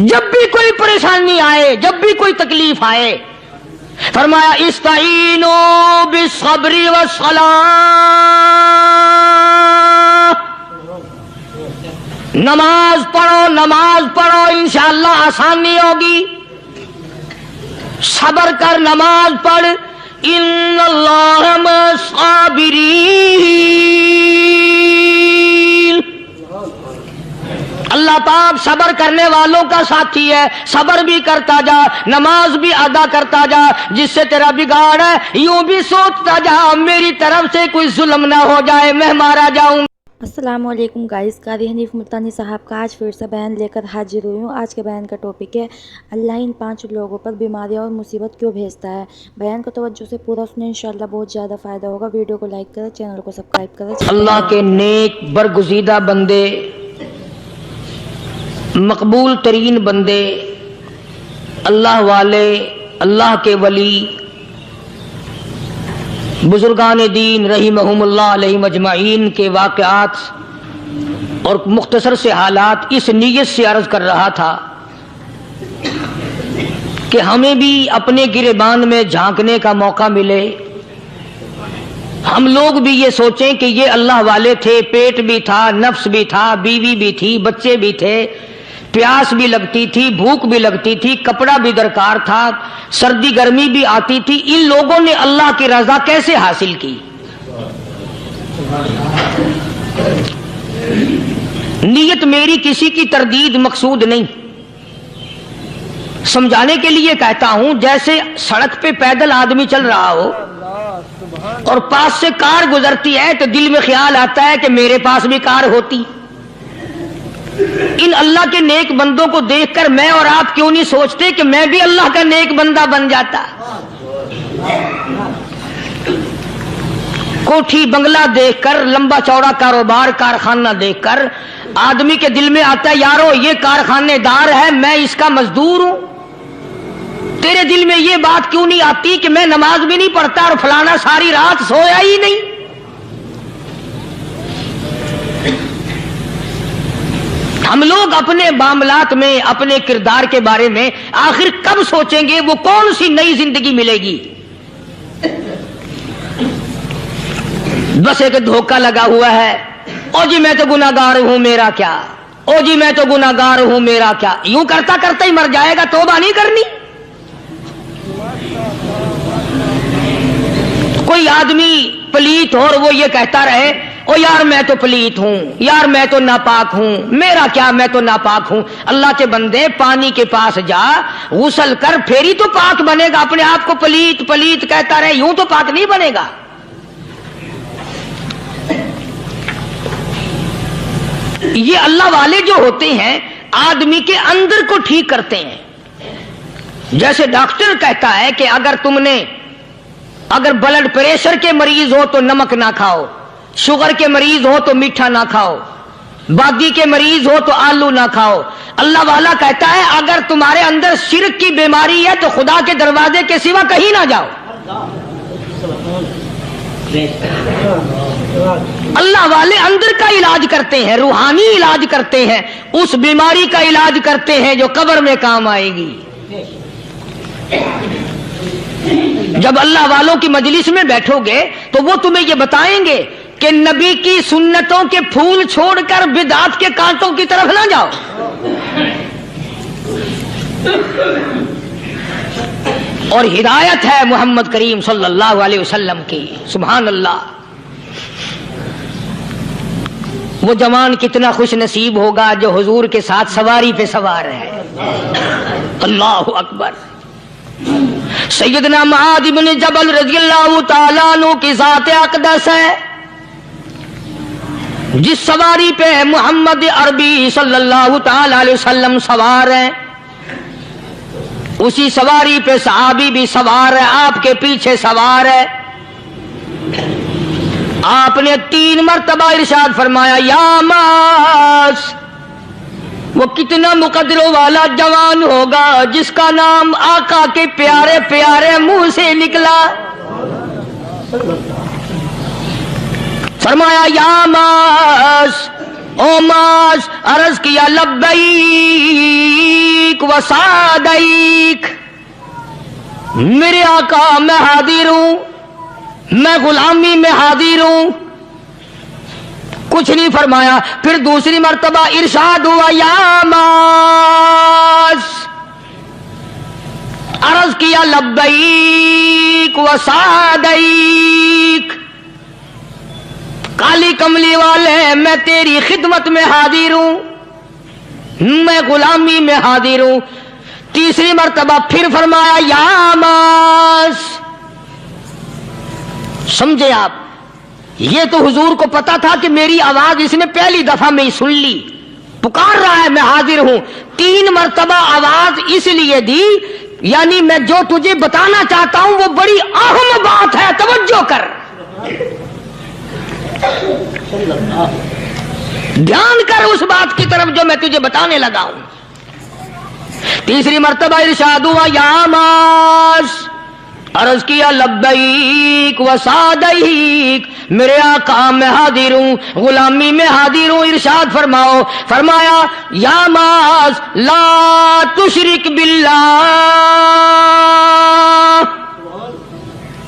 جب بھی کوئی پریشانی آئے، جب بھی کوئی تکلیف آئے، فرمایا استعینوا بالصبر والصلاۃ، نماز پڑھو انشاءاللہ آسانی ہوگی، صبر کر، نماز پڑھ، ان اللہ مع الصابرین، اللہ پاک صبر کرنے والوں کا ساتھی ہے، صبر بھی کرتا جا، نماز بھی ادا کرتا جا، جس سے تیرا بگاڑ ہے یوں بھی سوچتا جا میری طرف سے کوئی ظلم نہ ہو جائے، میں مارا جاؤں۔ السلام علیکم گائز، قاری حنیف ملتانی صاحب کا آج پھر سے بیان لے کر حاضر ہوئی ہوں۔ آج کے بیان کا ٹاپک ہے اللہ ان 5 لوگوں پر بیماریاں اور مصیبت کیوں بھیجتا ہے۔ بیان کو توجہ سے پورا سنیں، انشاءاللہ بہت زیادہ فائدہ ہوگا۔ ویڈیو کو لائک کریں، چینل کو سبسکرائب کریں۔ اللہ کے نیک برگزیدہ بندے، مقبول ترین بندے، اللہ والے، اللہ کے ولی، بزرگان دین رحمہم اللہ علیہم اجمعین کے واقعات اور مختصر سے حالات اس نیت سے عرض کر رہا تھا کہ ہمیں بھی اپنے گریبان میں جھانکنے کا موقع ملے، ہم لوگ بھی یہ سوچیں کہ یہ اللہ والے تھے، پیٹ بھی تھا، نفس بھی تھا، بیوی بھی تھی، بچے بھی تھے، پیاس بھی لگتی تھی، بھوک بھی لگتی تھی، کپڑا بھی درکار تھا، سردی گرمی بھی آتی تھی، ان لوگوں نے اللہ کی رضا کیسے حاصل کی؟ نیت میری کسی کی تردید مقصود نہیں، سمجھانے کے لیے کہتا ہوں جیسے سڑک پہ پیدل آدمی چل رہا ہو اور پاس سے کار گزرتی ہے تو دل میں خیال آتا ہے کہ میرے پاس بھی کار ہوتی۔ ان اللہ کے نیک بندوں کو دیکھ کر میں اور آپ کیوں نہیں سوچتے کہ میں بھی اللہ کا نیک بندہ بن جاتا؟ کوٹھی بنگلہ دیکھ کر، لمبا چوڑا کاروبار کارخانہ دیکھ کر آدمی کے دل میں آتا ہے یارو یہ کارخانے دار ہے، میں اس کا مزدور ہوں۔ تیرے دل میں یہ بات کیوں نہیں آتی کہ میں نماز بھی نہیں پڑھتا اور فلانا ساری رات سویا ہی نہیں؟ ہم لوگ اپنے معاملات میں، اپنے کردار کے بارے میں آخر کب سوچیں گے وہ کون سی نئی زندگی ملے گی؟ بس ایک دھوکہ لگا ہوا ہے، او جی میں تو گناہگار ہوں میرا کیا، او جی میں تو گناہگار ہوں میرا کیا، یوں کرتا کرتا ہی مر جائے گا، توبہ نہیں کرنی۔ کوئی آدمی پلیت ہو اور وہ یہ کہتا رہے او یار میں تو پلیت ہوں، یار میں تو ناپاک ہوں، میرا کیا میں تو ناپاک ہوں۔ اللہ کے بندے پانی کے پاس جا، غسل کر، پھر ہی تو پاک بنے گا۔ اپنے آپ کو پلیت پلیت کہتا رہے یوں تو پاک نہیں بنے گا۔ یہ اللہ والے جو ہوتے ہیں آدمی کے اندر کو ٹھیک کرتے ہیں۔ جیسے ڈاکٹر کہتا ہے کہ اگر بلڈ پریشر کے مریض ہو تو نمک نہ کھاؤ، شوگر کے مریض ہو تو میٹھا نہ کھاؤ، بادی کے مریض ہو تو آلو نہ کھاؤ۔ اللہ والا کہتا ہے اگر تمہارے اندر شرک کی بیماری ہے تو خدا کے دروازے کے سوا کہیں نہ جاؤ۔ اللہ والے اندر کا علاج کرتے ہیں، روحانی علاج کرتے ہیں، اس بیماری کا علاج کرتے ہیں جو قبر میں کام آئے گی۔ جب اللہ والوں کی مجلس میں بیٹھو گے تو وہ تمہیں یہ بتائیں گے کہ نبی کی سنتوں کے پھول چھوڑ کر بدعت کے کانٹوں کی طرف نہ جاؤ۔ اور ہدایت ہے محمد کریم صلی اللہ علیہ وسلم کی، سبحان اللہ۔ وہ جوان کتنا خوش نصیب ہوگا جو حضور کے ساتھ سواری پہ سوار ہے۔ اللہ اکبر۔ سیدنا معاذ بن جبل رضی اللہ تعالیٰ عنہ کی ذات اقدس ہے، جس سواری پہ محمد عربی صلی اللہ تعالی علیہ وسلم سوار ہیں، اسی سواری پہ صحابی بھی سوار ہے، آپ کے پیچھے سوار ہے۔ آپ نے 3 مرتبہ ارشاد فرمایا یا معاذ، وہ کتنا مقدروں والا جوان ہوگا جس کا نام آقا کے پیارے پیارے منہ سے نکلا۔ فرمایا یا معاذ، او معاذ، عرض کیا لبیک و سعدیک، میرے آقا میں حاضر ہوں، میں غلامی میں حاضر ہوں. کچھ نہیں فرمایا. پھر دوسری مرتبہ ارشاد ہوا یا معاذ، عرض کیا لبیک و سعدیک، کالی کملی والے میں تیری خدمت میں حاضر ہوں، میں غلامی میں حاضر ہوں. تیسری مرتبہ پھر فرمایا یا معاذ. سمجھے آپ؟ یہ تو حضور کو پتا تھا کہ میری آواز اس نے پہلی دفعہ میں ہی سن لی، پکار رہا ہے میں حاضر ہوں. 3 مرتبہ آواز اس لیے دی، یعنی میں جو تجھے بتانا چاہتا ہوں وہ بڑی اہم بات ہے، توجہ کر، دھیان کر اس بات کی طرف جو میں تجھے بتانے لگا ہوں. تیسری مرتبہ ارشاد ہوا یا معاذ، عرض کیا لبیک و سعدیک، میرے آقا میں حاضر ہوں، غلامی میں حاضر ہوں. ارشاد فرماؤ. فرمایا یا معاذ لا تشرک باللہ،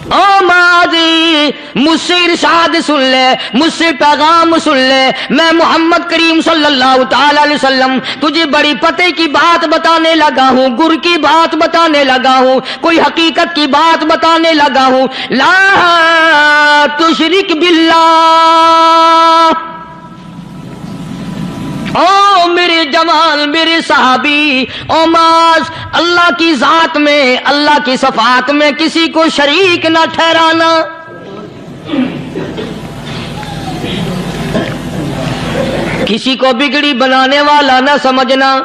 او ماضی مجھ سے ارشاد سن لے، مجھ سے پیغام سن لے. میں محمد کریم صلی اللہ تعالی علیہ وسلم تجھے بڑی پتے کی بات بتانے لگا ہوں، گر کی بات بتانے لگا ہوں، کوئی حقیقت کی بات بتانے لگا ہوں. لا تشرک باللہ، او میرے جوان، میرے صحابی، او معاذ، اللہ کی ذات میں، اللہ کی صفات میں کسی کو شریک نہ ٹھہرانا. کسی کو بگڑی بنانے والا نہ سمجھنا،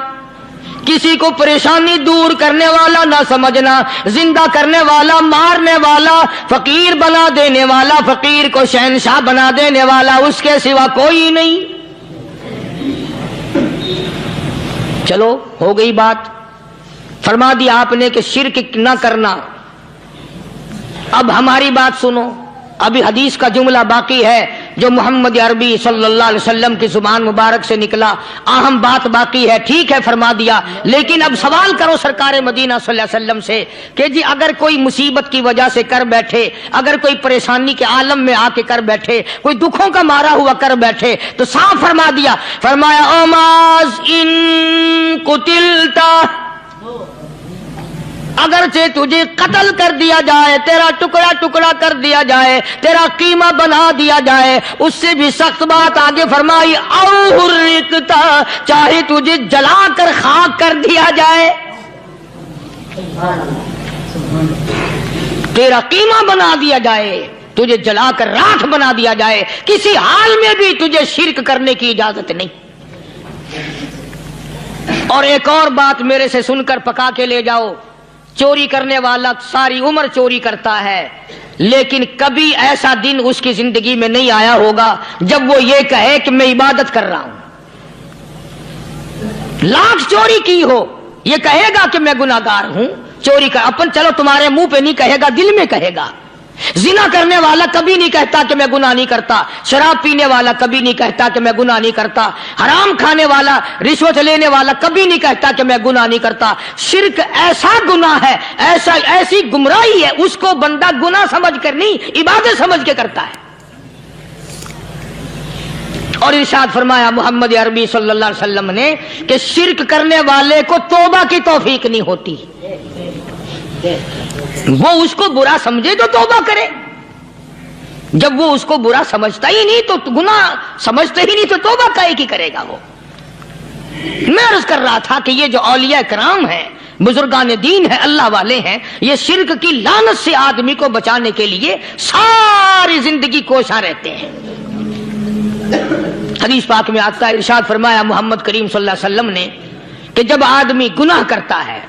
کسی کو پریشانی دور کرنے والا نہ سمجھنا، زندہ کرنے والا، مارنے والا، فقیر بنا دینے والا، فقیر کو شہنشاہ بنا دینے والا اس کے سوا کوئی نہیں. چلو ہو گئی بات، فرما دیا آپ نے کہ شرک نہ کرنا. اب ہماری بات سنو، ابھی حدیث کا جملہ باقی ہے جو محمد عربی صلی اللہ علیہ وسلم کی زبان مبارک سے نکلا، اہم بات باقی ہے. ٹھیک ہے فرما دیا، لیکن اب سوال کرو سرکار مدینہ صلی اللہ علیہ وسلم سے کہ جی اگر کوئی مصیبت کی وجہ سے کر بیٹھے، اگر کوئی پریشانی کے عالم میں آ کے کر بیٹھے، کوئی دکھوں کا مارا ہوا کر بیٹھے، تو صاف فرما دیا. فرمایا او معاذ ان قتلتا، اگرچہ تجھے قتل کر دیا جائے، تیرا ٹکڑا ٹکڑا کر دیا جائے، تیرا قیمہ بنا دیا جائے، اس سے بھی سخت بات آگے فرمائی او حرقتا، چاہے تجھے جلا کر خاک کر دیا جائے، تیرا قیمہ بنا دیا جائے، تجھے جلا کر راکھ بنا دیا جائے، کسی حال میں بھی تجھے شرک کرنے کی اجازت نہیں. اور ایک اور بات میرے سے سن کر پکا کے لے جاؤ، چوری کرنے والا ساری عمر چوری کرتا ہے، لیکن کبھی ایسا دن اس کی زندگی میں نہیں آیا ہوگا جب وہ یہ کہے کہ میں عبادت کر رہا ہوں. لاکھ چوری کی ہو، یہ کہے گا کہ میں گناہگار ہوں، چوری کر اپن چلو تمہارے منہ پہ نہیں کہے گا، دل میں کہے گا. زنا کرنے والا کبھی نہیں کہتا کہ میں گناہ نہیں کرتا، شراب پینے والا کبھی نہیں کہتا کہ میں گناہ نہیں کرتا، حرام کھانے والا، رشوت لینے والا کبھی نہیں کہتا کہ میں گناہ نہیں کرتا. شرک ایسا گناہ ہے، ایسی گمراہی ہے، اس کو بندہ گناہ سمجھ کر نہیں عبادت سمجھ کے کرتا ہے. اور ارشاد فرمایا محمد عربی صلی اللہ علیہ وسلم نے کہ شرک کرنے والے کو توبہ کی توفیق نہیں ہوتی. وہ اس کو برا سمجھے تو توبہ کرے، جب وہ اس کو برا سمجھتا ہی نہیں تو گناہ سمجھتے ہی نہیں تو توبہ کائے کی کرے گا وہ. میں عرض کر رہا تھا کہ یہ جو اولیاء کرام ہیں، بزرگان دین ہیں، اللہ والے ہیں، یہ شرک کی لعنت سے آدمی کو بچانے کے لیے ساری زندگی کوشاں رہتے ہیں. حدیث پاک میں آتا ہے، ارشاد فرمایا محمد کریم صلی اللہ علیہ وسلم نے کہ جب آدمی گناہ کرتا ہے،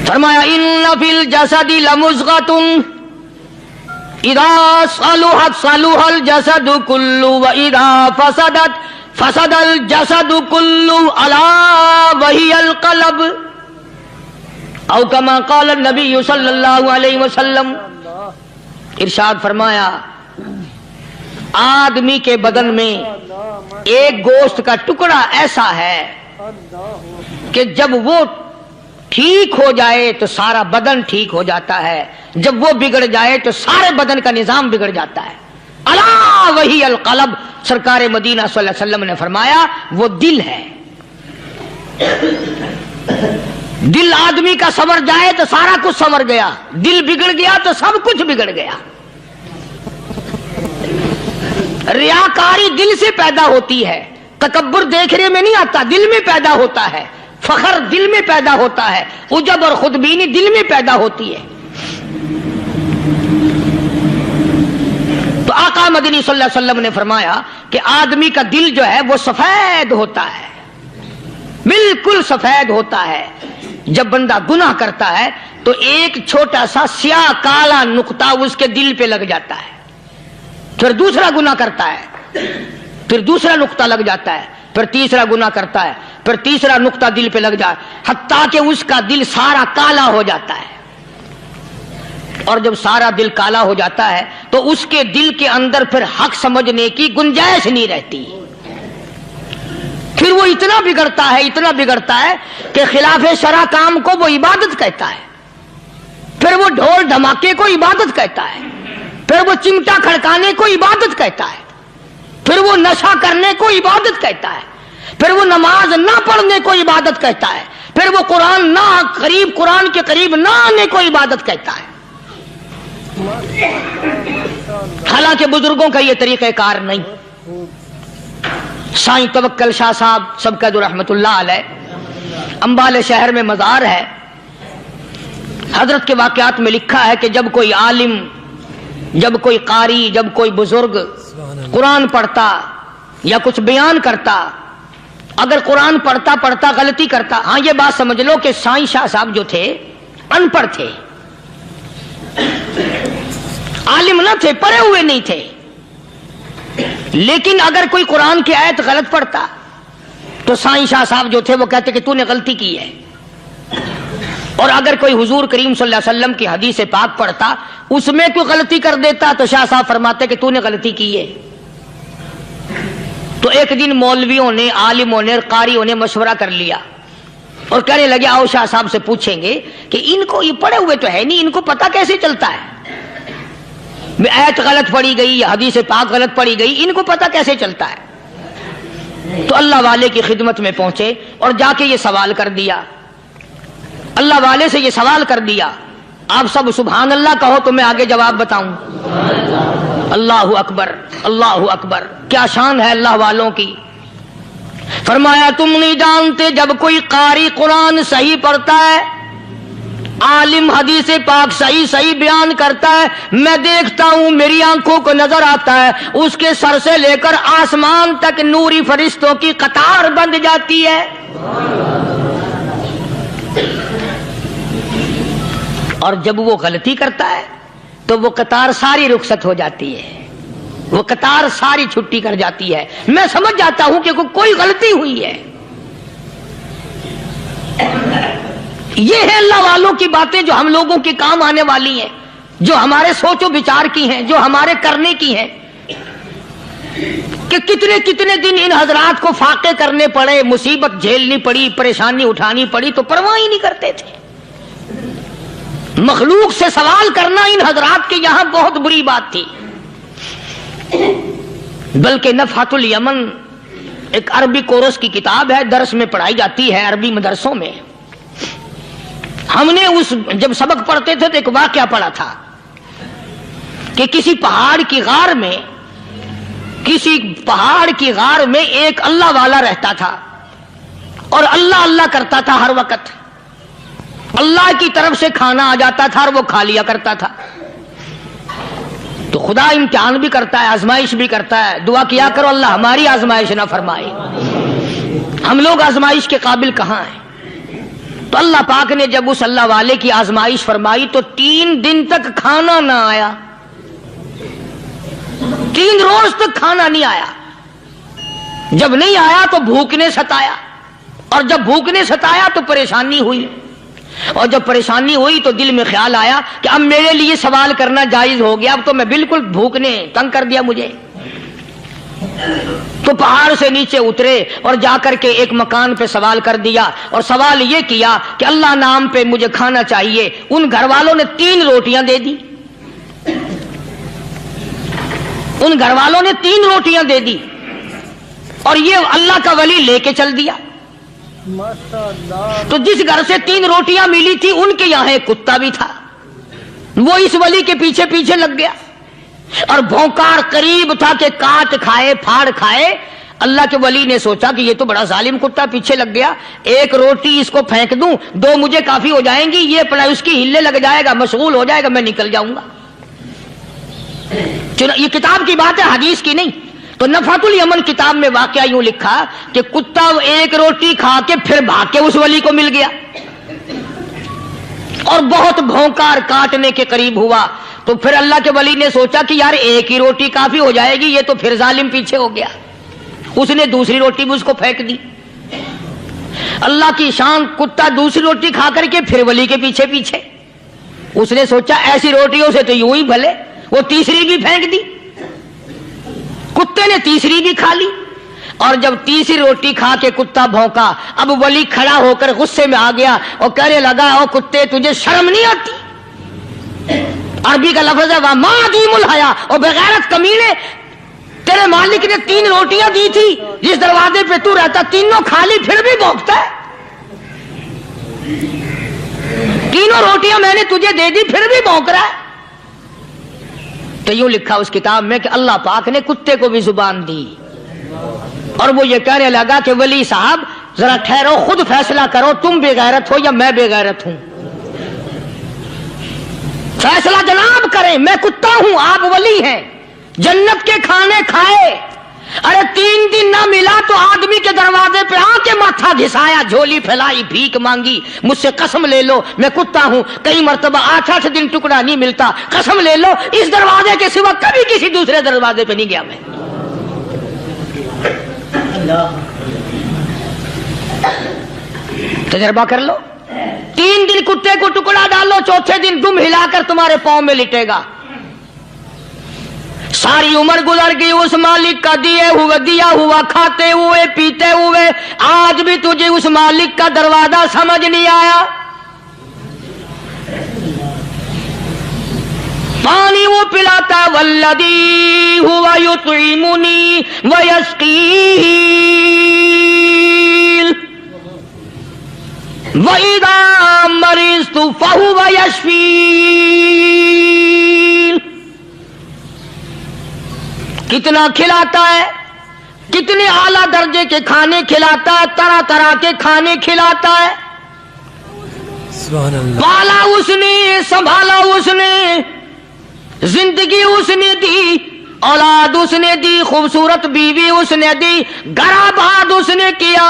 فرمایا ان فی الجسد لمضغۃ اذا صلحت صلح الجسد كله واذا فسدت فسد الجسد كله الا وهي القلب او كما قال النبي صلی اللہ علیہ وسلم. ارشاد فرمایا آدمی کے بدن میں ایک گوشت کا ٹکڑا ایسا ہے کہ جب وہ ٹھیک ہو جائے تو سارا بدن ٹھیک ہو جاتا ہے، جب وہ بگڑ جائے تو سارے بدن کا نظام بگڑ جاتا ہے۔ الا وہی القلب، سرکار مدینہ صلی اللہ علیہ وسلم نے فرمایا وہ دل ہے۔ دل آدمی کا سنور جائے تو سارا کچھ سنور گیا، دل بگڑ گیا تو سب کچھ بگڑ گیا۔ ریاکاری دل سے پیدا ہوتی ہے، تکبر دیکھنے میں نہیں آتا، دل میں پیدا ہوتا ہے، فخر دل میں پیدا ہوتا ہے، عجب اور خودبینی دل میں پیدا ہوتی ہے۔ تو آقا مدنی صلی اللہ علیہ وسلم نے فرمایا کہ آدمی کا دل جو ہے وہ سفید ہوتا ہے، بالکل سفید ہوتا ہے۔ جب بندہ گناہ کرتا ہے تو ایک چھوٹا سا سیاہ کالا نقطہ اس کے دل پہ لگ جاتا ہے، پھر دوسرا گناہ کرتا ہے، پھر دوسرا نقطہ لگ جاتا ہے، پھر تیسرا گناہ کرتا ہے، پھر تیسرا نقطہ دل پہ لگ جائے، حتیٰ کہ اس کا دل سارا کالا ہو جاتا ہے۔ اور جب سارا دل کالا ہو جاتا ہے تو اس کے دل کے اندر پھر حق سمجھنے کی گنجائش نہیں رہتی، پھر وہ اتنا بگڑتا ہے کہ خلاف شرع کام کو وہ عبادت کہتا ہے، پھر وہ ڈھول دھماکے کو عبادت کہتا ہے، پھر وہ چمٹا کھڑکانے کو عبادت کہتا ہے، پھر وہ نشہ کرنے کو عبادت کہتا ہے، پھر وہ نماز نہ پڑھنے کو عبادت کہتا ہے، پھر وہ قرآن کے قریب نہ آنے کو عبادت کہتا ہے۔ حالانکہ بزرگوں کا یہ طریقہ کار نہیں۔ سائیں توکل شاہ صاحب سب کا جو رحمت اللہ علیہ، امبالے شہر میں مزار ہے، حضرت کے واقعات میں لکھا ہے کہ جب کوئی عالم، جب کوئی قاری، جب کوئی بزرگ قرآن پڑھتا یا کچھ بیان کرتا، اگر قرآن پڑھتا غلطی کرتا، ہاں یہ بات سمجھ لو کہ سائیں شاہ صاحب جو تھے ان پڑھ تھے، عالم نہ تھے، پڑھے ہوئے نہیں تھے، لیکن اگر کوئی قرآن کی آیت غلط پڑھتا تو سائیں شاہ صاحب جو تھے وہ کہتے کہ تو نے غلطی کی ہے، اور اگر کوئی حضور کریم صلی اللہ علیہ وسلم کی حدیث پاک پڑھتا اس میں کوئی غلطی کر دیتا تو شاہ صاحب فرماتے کہ تو نے غلطی کی ہے۔ تو ایک دن مولویوں نے، عالموں نے، قاریوں نے مشورہ کر لیا اور کہنے لگے آؤ شاہ صاحب سے پوچھیں گے کہ ان کو یہ پڑھے ہوئے تو ہے نہیں، ان کو پتہ کیسے چلتا ہے، آیت غلط پڑھی گئی یا حدیث پاک غلط پڑھی گئی، ان کو پتہ کیسے چلتا ہے؟ تو اللہ والے کی خدمت میں پہنچے اور جا کے یہ سوال کر دیا، اللہ والے سے یہ سوال کر دیا۔ آپ سب سبحان اللہ کہو تو میں آگے جواب بتاؤں۔ اللہ اکبر، اللہ اکبر، کیا شان ہے اللہ والوں کی۔ فرمایا تم نہیں جانتے جب کوئی قاری قرآن صحیح پڑھتا ہے، عالم حدیث پاک صحیح بیان کرتا ہے، میں دیکھتا ہوں، میری آنکھوں کو نظر آتا ہے، اس کے سر سے لے کر آسمان تک نوری فرشتوں کی قطار بند جاتی ہے، اور جب وہ غلطی کرتا ہے تو وہ قطار ساری رخصت ہو جاتی ہے، وہ قطار ساری چھٹی کر جاتی ہے، میں سمجھ جاتا ہوں کہ کوئی غلطی ہوئی ہے۔ یہ ہے اللہ والوں کی باتیں جو ہم لوگوں کے کام آنے والی ہیں، جو ہمارے سوچ و بچار کی ہیں، جو ہمارے کرنے کی ہیں، کہ کتنے دن ان حضرات کو فاقے کرنے پڑے، مصیبت جھیلنی پڑی، پریشانی اٹھانی پڑی تو پرواہ ہی نہیں کرتے تھے۔ مخلوق سے سوال کرنا ان حضرات کے یہاں بہت بری بات تھی۔ بلکہ نفحۃ الیمن ایک عربی کورس کی کتاب ہے، درس میں پڑھائی جاتی ہے عربی مدرسوں میں۔ ہم نے جب سبق پڑھتے تھے تو ایک واقعہ پڑھا تھا کہ کسی پہاڑ کی غار میں ایک اللہ والا رہتا تھا اور اللہ کرتا تھا ہر وقت، اللہ کی طرف سے کھانا آ جاتا تھا اور وہ کھا لیا کرتا تھا۔ تو خدا امتحان بھی کرتا ہے، آزمائش بھی کرتا ہے، دعا کیا کرو اللہ ہماری آزمائش نہ فرمائے، ہم لوگ آزمائش کے قابل کہاں ہیں۔ تو اللہ پاک نے جب اس اللہ والے کی آزمائش فرمائی تو 3 دن تک کھانا نہ آیا، 3 روز تک کھانا نہیں آیا۔ جب نہیں آیا تو بھوک نے ستایا، اور جب بھوک نے ستایا تو پریشانی ہوئی، اور جب پریشانی ہوئی تو دل میں خیال آیا کہ اب میرے لیے سوال کرنا جائز ہو گیا، اب تو میں بالکل بھوک نے تنگ کر دیا مجھے۔ تو پہاڑ سے نیچے اترے اور جا کر کے ایک مکان پہ سوال کر دیا اور سوال یہ کیا کہ اللہ نام پہ مجھے کھانا چاہیے. ان گھر والوں نے 3 روٹیاں دے دی. ان گھر والوں نے 3 روٹیاں دے دی اور یہ اللہ کا ولی لے کے چل دیا. تو جس گھر سے 3 روٹیاں ملی تھی ان کے یہاں ایک کتا بھی تھا. وہ اس ولی کے پیچھے پیچھے لگ گیا اور بھونکار قریب تھا کہ کاٹ کھائے پھاڑ کھائے. اللہ کے ولی نے سوچا کہ یہ تو بڑا ظالم کتا پیچھے لگ گیا, 1 روٹی اس کو پھینک دوں, 2 مجھے کافی ہو جائیں گی, یہ اپنا اس کی ہلے لگ جائے گا, مشغول ہو جائے گا, میں نکل جاؤں گا. یہ کتاب کی بات ہے, حدیث کی نہیں. تو نفحۃ الیمن کتاب میں واقعہ یوں لکھا کہ کتا 1 روٹی کھا کے پھر بھاگ کے اس ولی کو مل گیا اور بہت بھونکار کاٹنے کے قریب ہوا. تو پھر اللہ کے ولی نے سوچا کہ یار 1 ہی روٹی کافی ہو جائے گی, یہ تو پھر ظالم پیچھے ہو گیا. اس نے دوسری روٹی بھی اس کو پھینک دی. اللہ کی شان, کتا دوسری روٹی کھا کر کے پھر ولی کے پیچھے پیچھے. اس نے سوچا ایسی روٹیوں سے تو یوں ہی بھلے, وہ تیسری بھی پھینک دی. کتے نے تیسری بھی کھا لی اور جب تیسری روٹی کھا کے کتا بھونکا, اب ولی کھڑا ہو کر غصے میں آ گیا اور کہنے لگا, او کتے تجھے شرم نہیں آتی؟ عربی کا لفظ ہے وَمَا عَدِيمُ الْحَيَا, اور بغیرت کمینے, تیرے مالک نے 3 روٹیاں دی تھی, جس دروازے پہ تو رہتا تینوں کھا لی, پھر بھی بھونکتا ہے. 3 روٹیاں میں نے تجھے دے دی, پھر بھی بھونک رہا ہے. تو یوں لکھا اس کتاب میں کہ اللہ پاک نے کتے کو بھی زبان دی اور وہ یہ کہنے لگا کہ ولی صاحب ذرا ٹھہرو, خود فیصلہ کرو, تم بے غیرت ہو یا میں بے غیرت ہوں. فیصلہ جناب کریں, میں کتا ہوں, آپ ولی ہیں. جنت کے کھانے کھائے, ارے 3 دن نہ ملا تو آدمی کے دروازے پہ آ کے ماتھا گھسایا, جھولی پھیلائی, بھیک مانگی, مجھ سے قسم لے لو میں کتا ہوں. کئی مرتبہ 8 دن ٹکڑا نہیں ملتا, قسم لے لو اس دروازے کے سوا کبھی کسی دوسرے دروازے پہ نہیں گیا میں. تجربہ کر لو, 3 دن کتے کو ٹکڑا ڈالو, چوتھے دن دم ہلا کر تمہارے پاؤں میں لٹے گا. ساری عمر گزر گئی اس مالک کا دیا ہوا کھاتے ہوئے پیتے ہوئے, آج بھی تجھے اس مالک کا دروازہ سمجھ نہیں آیا. پانی وہ پلاتا والذی ہوا یطعمنی ویسقین وَإِذَا مَرِضْتُ فَهُوَ يَشْفِينِ. کتنا کھلاتا ہے, کتنے اعلیٰ درجے کے کھانے کھلاتا ہے, طرح طرح کے کھانے کھلاتا ہے. پالا اس نے, سنبھالا اس نے, زندگی اس نے دی, اولاد اس نے دی, خوبصورت بیوی اس نے دی, گھر آباد اس نے کیا.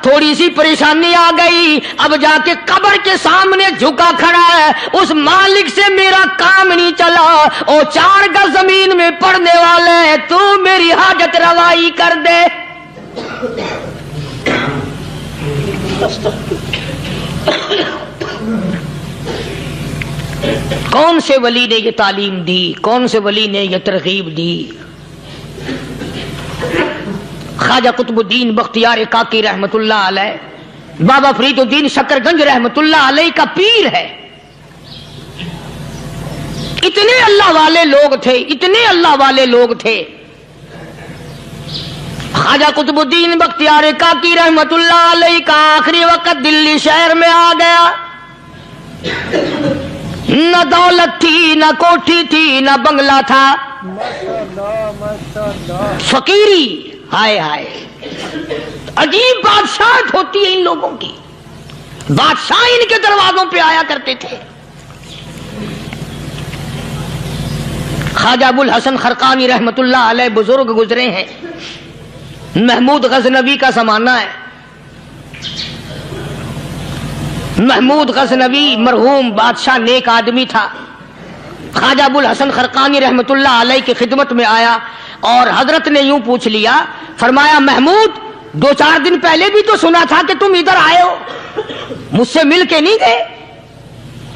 تھوڑی سی پریشانی آ گئی, اب جا کے قبر کے سامنے جھکا کھڑا ہے, اس مالک سے میرا کام نہیں چلا, اور 4 گز زمین میں پڑنے والے, تو میری حاجت روائی کر دے. کون سے ولی نے یہ تعلیم دی, کون سے ولی نے یہ ترغیب دی؟ خواجہ قطب الدین بختیار کاکی رحمت اللہ علیہ, بابا فرید الدین شکر گنج رحمت اللہ علیہ کا پیر ہے. اتنے اللہ والے لوگ تھے, اتنے اللہ والے لوگ تھے. خواجہ قطب الدین بختیار کاکی رحمت اللہ علیہ کا آخری وقت دلی شہر میں آ گیا. نہ دولت تھی, نہ کوٹھی تھی, نہ بنگلہ تھا, فقیری. ہائے ہائے, عجیب بادشاہت ہوتی ہے ان لوگوں کی. بادشاہ ان کے دروازوں پہ آیا کرتے تھے. خواجہ ابو الحسن خرقانی رحمت اللہ علیہ بزرگ گزرے ہیں. محمود غزنوی کا زمانہ ہے. محمود غزنوی مرحوم بادشاہ نیک آدمی تھا. خواجہ ابو الحسن خرقانی رحمت اللہ علیہ کی خدمت میں آیا اور حضرت نے یوں پوچھ لیا, فرمایا محمود 2-4 دن پہلے بھی تو سنا تھا کہ تم ادھر آئے ہو, مجھ سے مل کے نہیں گئے؟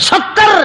70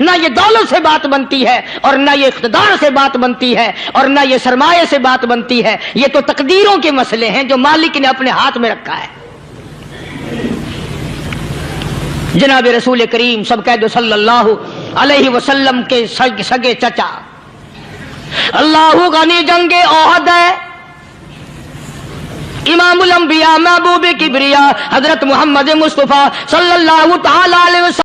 نہ یہ دولت سے بات بنتی ہے، اور نہ یہ اقتدار سے بات بنتی ہے، اور نہ یہ سرمایہ سے بات بنتی ہے. یہ تو تقدیروں کے مسئلے ہیں جو مالک نے اپنے ہاتھ میں رکھا ہے. جناب رسول کریم سب کہہ دو صلی اللہ علیہ وسلم کے سگے چچا، اللہ غنی جنگ احد ہے، امام الانبیاء محبوب کبریا حضرت محمد مصطفیٰ صلی اللہ تعالی علیہ وسلم